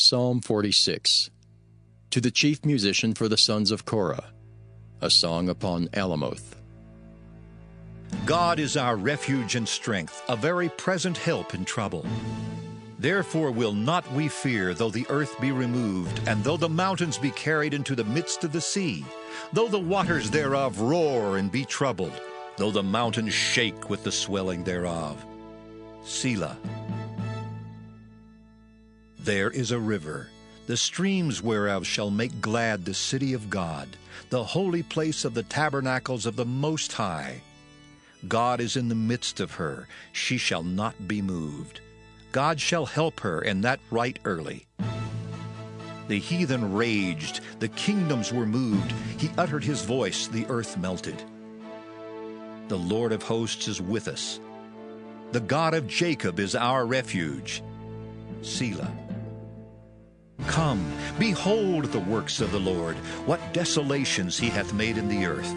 Psalm 46. To the chief musician for the sons of Korah, a song upon Alamoth. God is our refuge and strength, a very present help in trouble. Therefore will not we fear, though the earth be removed, and though the mountains be carried into the midst of the sea, though the waters thereof roar and be troubled, though the mountains shake with the swelling thereof. Selah. There is a river, the streams whereof shall make glad the city of God, the holy place of the tabernacles of the Most High. God is in the midst of her, she shall not be moved. God shall help her, and that right early. The heathen raged, the kingdoms were moved. He uttered his voice, the earth melted. The Lord of hosts is with us. The God of Jacob is our refuge. Selah. Come, behold the works of the Lord, what desolations he hath made in the earth.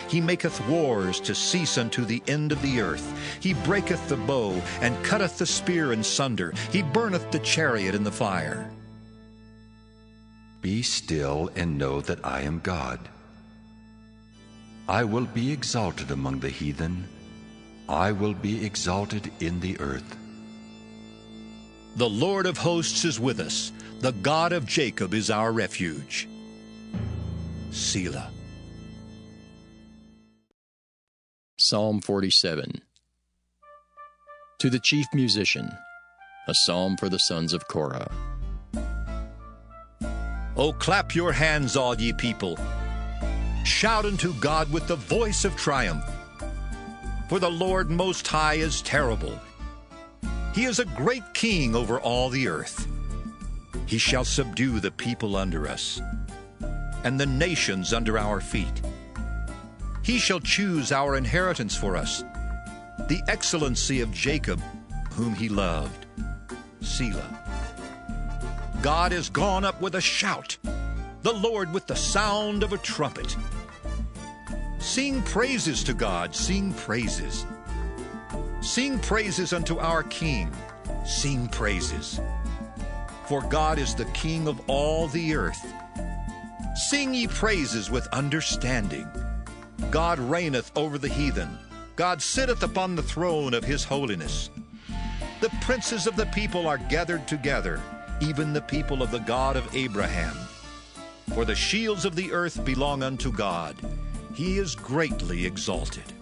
He maketh wars to cease unto the end of the earth. He breaketh the bow, and cutteth the spear in sunder. He burneth the chariot in the fire. Be still and know that I am God. I will be exalted among the heathen. I will be exalted in the earth. The Lord of hosts is with us. The God of Jacob is our refuge. Selah. Psalm 47. To the chief musician, a psalm for the sons of Korah. O clap your hands, all ye people. Shout unto God with the voice of triumph. For the Lord Most High is terrible. He is a great king over all the earth. He shall subdue the people under us, and the nations under our feet. He shall choose our inheritance for us, the excellency of Jacob, whom he loved. Selah. God is gone up with a shout, the Lord with the sound of a trumpet. Sing praises to God, sing praises. Sing praises unto our King, sing praises. For God is the King of all the earth. Sing ye praises with understanding. God reigneth over the heathen. God sitteth upon the throne of his holiness. The princes of the people are gathered together, even the people of the God of Abraham. For the shields of the earth belong unto God. He is greatly exalted.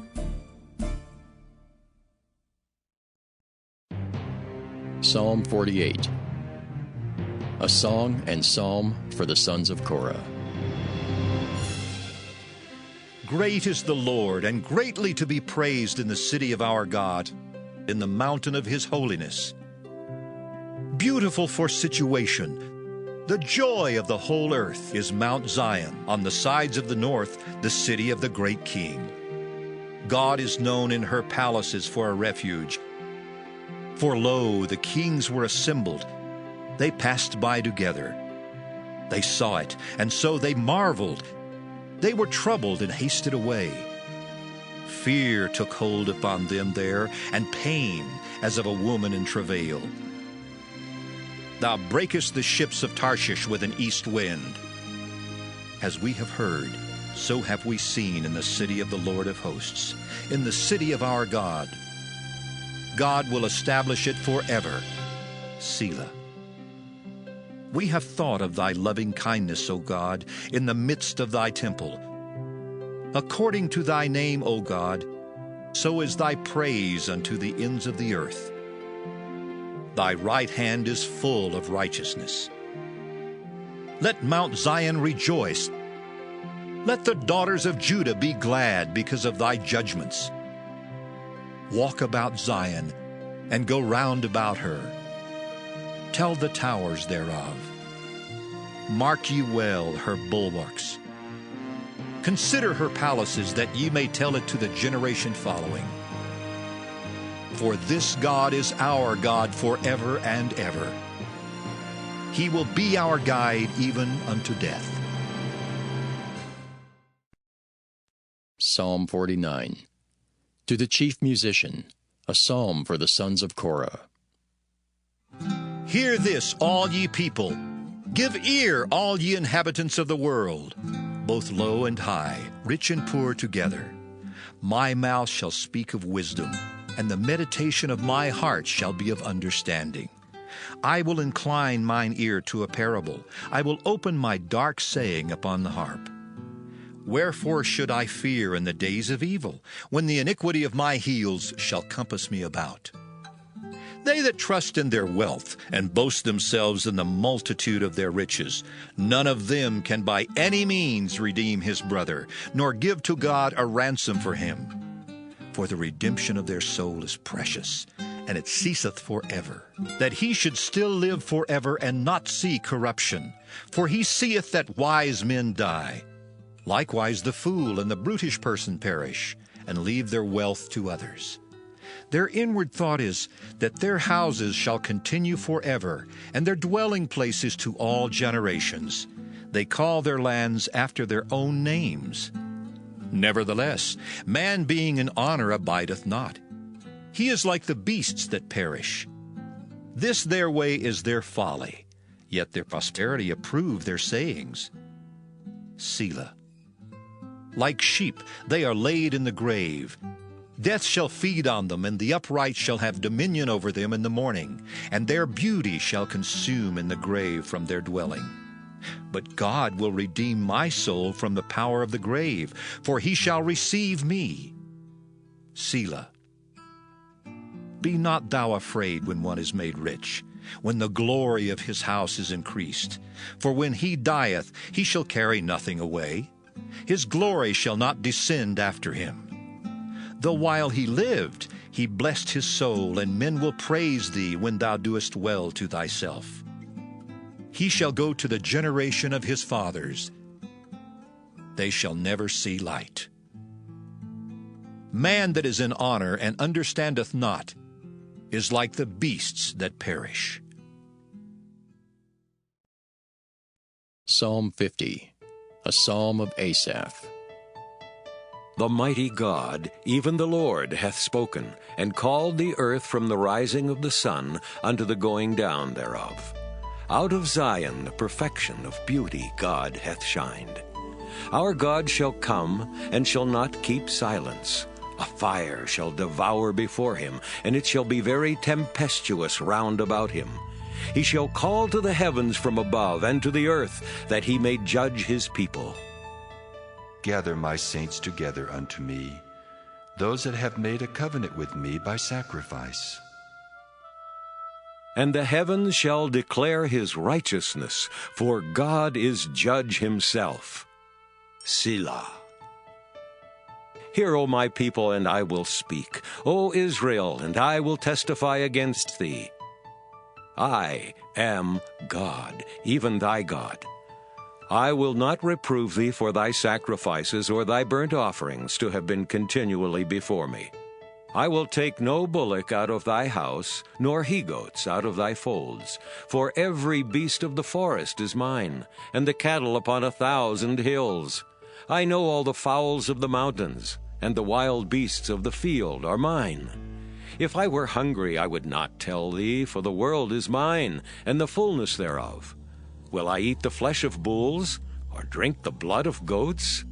Psalm 48. A song and psalm for the sons of Korah. Great is the Lord, and greatly to be praised in the city of our God, in the mountain of his holiness. Beautiful for situation, the joy of the whole earth is Mount Zion, on the sides of the north, the city of the great King. God is known in her palaces for a refuge. For lo, the kings were assembled. They passed by together. They saw it, and so they marveled. They were troubled and hasted away. Fear took hold upon them there, and pain as of a woman in travail. Thou breakest the ships of Tarshish with an east wind. As we have heard, so have we seen in the city of the Lord of hosts, in the city of our God. God will establish it forever. Selah. We have thought of thy loving kindness, O God, in the midst of thy temple. According to thy name, O God, so is thy praise unto the ends of the earth. Thy right hand is full of righteousness. Let Mount Zion rejoice. Let the daughters of Judah be glad because of thy judgments. Walk about Zion, and go round about her. Tell the towers thereof. Mark ye well her bulwarks. Consider her palaces, that ye may tell it to the generation following. For this God is our God forever and ever. He will be our guide even unto death. Psalm 49. To the chief musician, a psalm for the sons of Korah. Hear this, all ye people. Give ear, all ye inhabitants of the world, both low and high, rich and poor together. My mouth shall speak of wisdom, and the meditation of my heart shall be of understanding. I will incline mine ear to a parable. I will open my dark saying upon the harp. Wherefore should I fear in the days of evil, when the iniquity of my heels shall compass me about? They that trust in their wealth and boast themselves in the multitude of their riches, none of them can by any means redeem his brother, nor give to God a ransom for him. For the redemption of their soul is precious, and it ceaseth forever, that he should still live forever and not see corruption. For he seeth that wise men die. Likewise the fool and the brutish person perish, and leave their wealth to others. Their inward thought is that their houses shall continue forever, and their dwelling places to all generations. They call their lands after their own names. Nevertheless, man being in honor abideth not. He is like the beasts that perish. This their way is their folly, yet their posterity approve their sayings. Selah. Like sheep they are laid in the grave. Death shall feed on them, and the upright shall have dominion over them in the morning, and their beauty shall consume in the grave from their dwelling. But God will redeem my soul from the power of the grave, for he shall receive me. Selah. Be not thou afraid when one is made rich, when the glory of his house is increased. For when he dieth, he shall carry nothing away. His glory shall not descend after him. Though while he lived, he blessed his soul, and men will praise thee when thou doest well to thyself. He shall go to the generation of his fathers. They shall never see light. Man that is in honor and understandeth not is like the beasts that perish. Psalm 50, a psalm of Asaph. The mighty God, even the Lord, hath spoken, and called the earth from the rising of the sun unto the going down thereof. Out of Zion the perfection of beauty God hath shined. Our God shall come, and shall not keep silence. A fire shall devour before him, and it shall be very tempestuous round about him. He shall call to the heavens from above, and to the earth, that he may judge his people. Gather my saints together unto me, those that have made a covenant with me by sacrifice. And the heavens shall declare his righteousness, for God is judge himself. Selah. Hear, O my people, and I will speak. O Israel, and I will testify against thee. I am God, even thy God. I will not reprove thee for thy sacrifices or thy burnt offerings to have been continually before me. I will take no bullock out of thy house, nor he-goats out of thy folds. For every beast of the forest is mine, and the cattle upon 1,000 hills. I know all the fowls of the mountains, and the wild beasts of the field are mine. If I were hungry, I would not tell thee, for the world is mine, and the fullness thereof. Will I eat the flesh of bulls, or drink the blood of goats?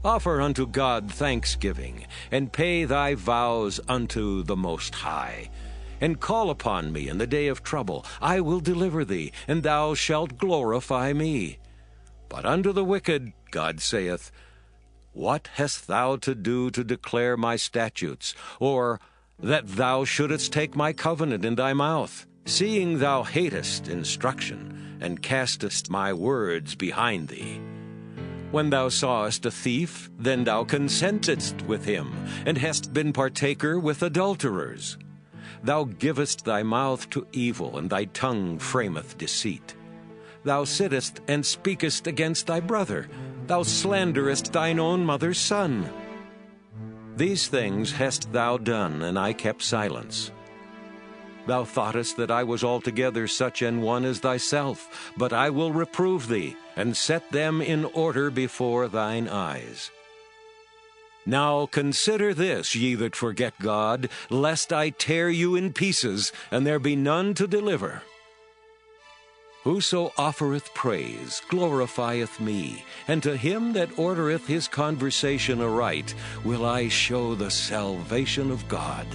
Offer unto God thanksgiving, and pay thy vows unto the Most High. And call upon me in the day of trouble. I will deliver thee, and thou shalt glorify me. But unto the wicked, God saith, What hast thou to do to declare my statutes, or that thou shouldest take my covenant in thy mouth, seeing thou hatest instruction, and castest my words behind thee? When thou sawest a thief, then thou consentedst with him, and hast been partaker with adulterers. Thou givest thy mouth to evil, and thy tongue frameth deceit. Thou sittest and speakest against thy brother. Thou slanderest thine own mother's son. These things hast thou done, and I kept silence. Thou thoughtest that I was altogether such an one as thyself, but I will reprove thee, and set them in order before thine eyes. Now consider this, ye that forget God, lest I tear you in pieces, and there be none to deliver. Whoso offereth praise glorifieth me, and to him that ordereth his conversation aright will I show the salvation of God.